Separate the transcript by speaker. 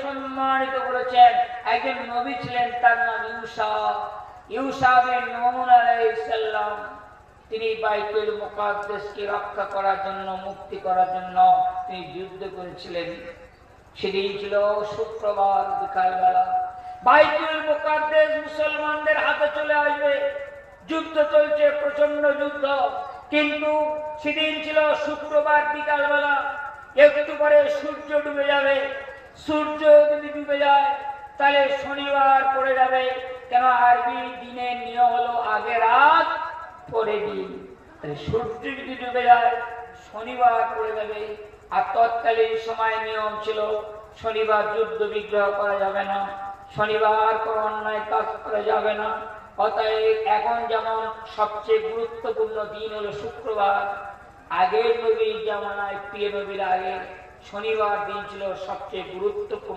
Speaker 1: সম্মানিত করেছেন। একজন নবী ছিলেন, তার নাম ইউসা বিন নূন আলাইহিস সালাম। তিনি বাইতুল মুকাদ্দাসকে রক্ষা করার জন্য, মুক্তি করার জন্য তিনি যুদ্ধ করেছিলেন। সেদিন ছিল শুক্রবার বিকালবেলা। বাইতুল মুকাদ্দাস মুসলমানদের হাতে চলে আসবে। যুদ্ধ চলছে, প্রচন্ড যুদ্ধ। কিন্তু সেদিন ছিল শুক্রবার বিকালবেলা। একটু পরে সূর্য ডুবে যাবে। সূর্য যদি ডুবে যায় তাহলে শনিবার পড়ে যাবে। কেন আরবি দিনের নিয়ম হলো আগে রাত পরে দিন। সূর্য যদি ডুবে যায় শনিবার পড়ে যাবে। আর তৎকালীন সময় নিয়ম ছিল শনিবার যুদ্ধ বিগ্রহ করা যাবে না, শনিবার কোনো অন্যায় কাজ করা যাবে না। অতএব এখন যেমন সবচেয়ে গুরুত্বপূর্ণ দিন হলো শুক্রবার, আগের নবীর জামানায় প্রিয় নবীর আগে শনিবার দিন ছিল সবচেয়ে গুরুত্বপূর্ণ।